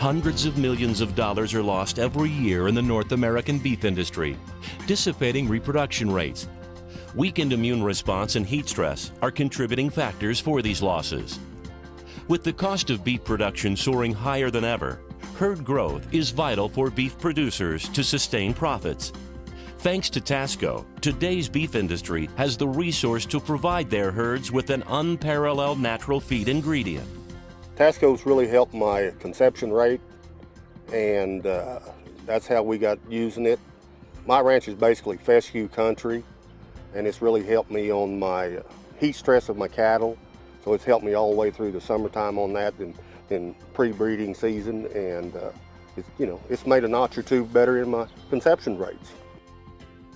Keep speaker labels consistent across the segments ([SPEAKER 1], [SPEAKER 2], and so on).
[SPEAKER 1] Hundreds of millions of dollars are lost every year in the North American beef industry, dissipating reproduction rates. Weakened immune response and heat stress are contributing factors for these losses. With the cost of beef production soaring higher than ever, herd growth is vital for beef producers to sustain profits. Thanks to Tasco, today's beef industry has the resource to provide their herds with an unparalleled natural feed ingredient.
[SPEAKER 2] Tasco's really helped my conception rate, and that's how we got using it. My ranch is basically fescue country, and it's really helped me on my heat stress of my cattle. So it's helped me all the way through the summertime on that in pre-breeding season, and it's made a notch or two better in my conception rates.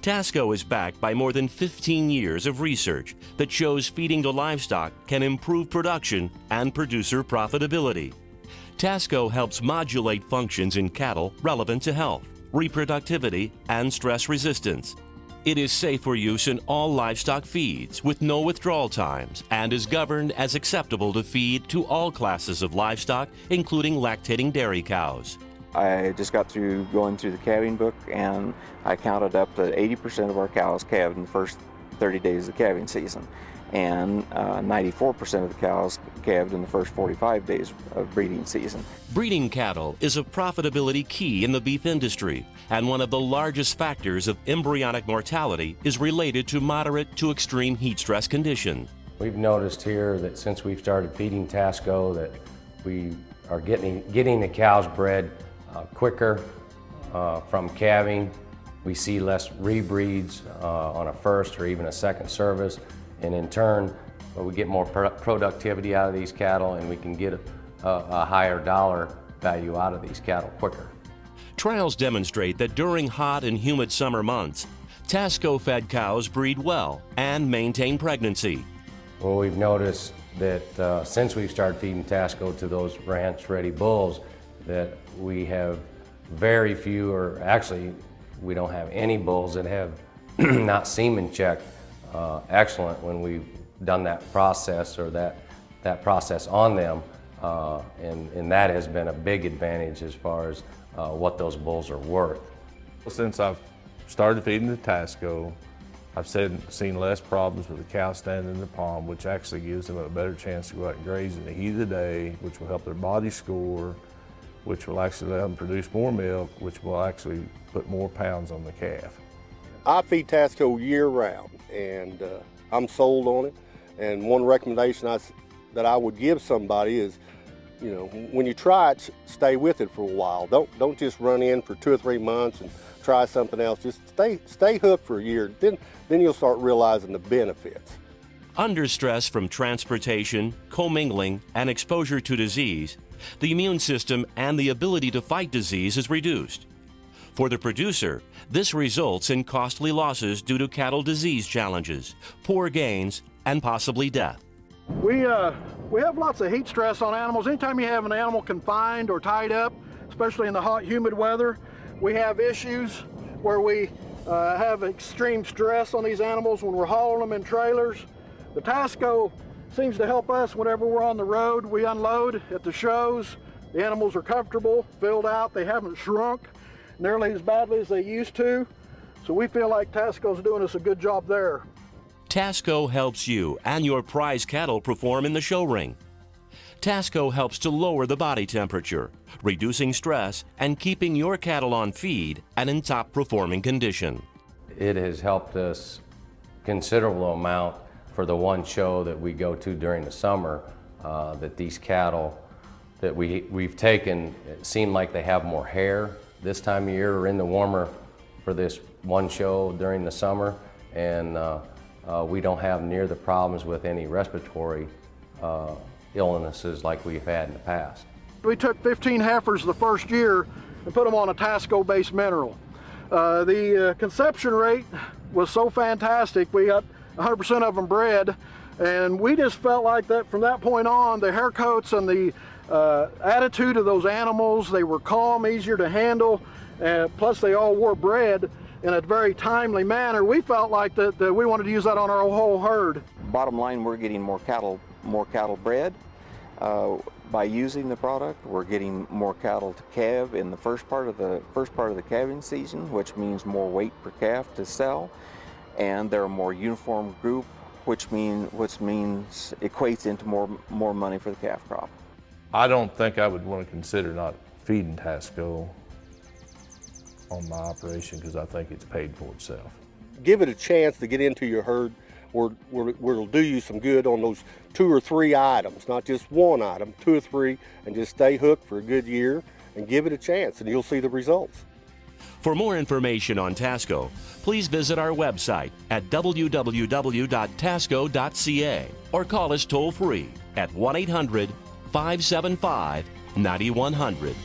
[SPEAKER 1] Tasco is backed by more than 15 years of research that shows feeding to livestock can improve production and producer profitability. Tasco helps modulate functions in cattle relevant to health, reproductivity, and stress resistance. It is safe for use in all livestock feeds with no withdrawal times and is governed as acceptable to feed to all classes of livestock, including lactating dairy cows.
[SPEAKER 3] I just got through going through the calving book, and I counted up that 80% of our cows calved in the first 30 days of the calving season, and 94% of the cows calved in the first 45 days of breeding season.
[SPEAKER 1] Breeding cattle is a profitability key in the beef industry, and one of the largest factors of embryonic mortality is related to moderate to extreme heat stress conditions.
[SPEAKER 4] We've noticed here that since we've started feeding Tasco that we are getting the cows bred quicker from calving. We see less rebreeds on a first or even a second service, and in turn we get more productivity out of these cattle, and we can get a higher dollar value out of these cattle quicker.
[SPEAKER 1] Trials demonstrate that during hot and humid summer months, Tasco-fed cows breed well and maintain pregnancy.
[SPEAKER 4] Well, we've noticed that since we've started feeding Tasco to those ranch-ready bulls, that we have very few, or actually we don't have any bulls that have not semen checked excellent when we've done that process or that process on them, and that has been a big advantage as far as what those bulls are worth.
[SPEAKER 5] Since I've started feeding the Tasco, I've seen less problems with the cow standing in the pond, which actually gives them a better chance to go out and graze in the heat of the day, which will help their body score, which will actually let them produce more milk, which will actually put more pounds on the calf.
[SPEAKER 2] I feed Tasco year-round, and I'm sold on it. And one recommendation that I would give somebody is, when you try it, stay with it for a while. Don't just run in for 2 or 3 months and try something else. Just stay hooked for a year. Then you'll start realizing the benefits.
[SPEAKER 1] Under stress from transportation, commingling, and exposure to disease, the immune system and the ability to fight disease is reduced. For the producer, this results in costly losses due to cattle disease challenges, poor gains, and possibly death.
[SPEAKER 6] We have lots of heat stress on animals. Anytime you have an animal confined or tied up, especially in the hot, humid weather, we have issues where we have extreme stress on these animals when we're hauling them in trailers. The Tasco seems to help us whenever we're on the road. We unload at the shows. The animals are comfortable, filled out. They haven't shrunk nearly as badly as they used to. So we feel like Tasco's doing us a good job there.
[SPEAKER 1] Tasco helps you and your prize cattle perform in the show ring. Tasco helps to lower the body temperature, reducing stress and keeping your cattle on feed and in top performing condition.
[SPEAKER 4] It has helped us considerable amount for the one show that we go to during the summer, that these cattle that we've taken, it seem like they have more hair this time of year or in the warmer for this one show during the summer, and we don't have near the problems with any respiratory illnesses like we've had in the past.
[SPEAKER 6] We took 15 heifers the first year and put them on a Tasco-based mineral. The conception rate was so fantastic, we got 100% of them bred, and we just felt like that from that point on, the hair coats and the attitude of those animals, they were calm, easier to handle, plus they all were bred in a very timely manner. We felt like that we wanted to use that on our whole herd.
[SPEAKER 3] Bottom line, we're getting more cattle bred. By using the product, we're getting more cattle to calve in the first part of the calving season, which means more weight per calf to sell, and they're a more uniform group, which means equates into more money for the calf crop.
[SPEAKER 5] I don't think I would want to consider not feeding Tasco on my operation because I think it's paid for itself.
[SPEAKER 2] Give it a chance to get into your herd where it'll do you some good on those 2 or 3 items, not just one item, 2 or 3, and just stay hooked for a good year and give it a chance and you'll see the results.
[SPEAKER 1] For more information on Tasco, please visit our website at www.tasco.ca or call us toll-free at 1-800-575-9100.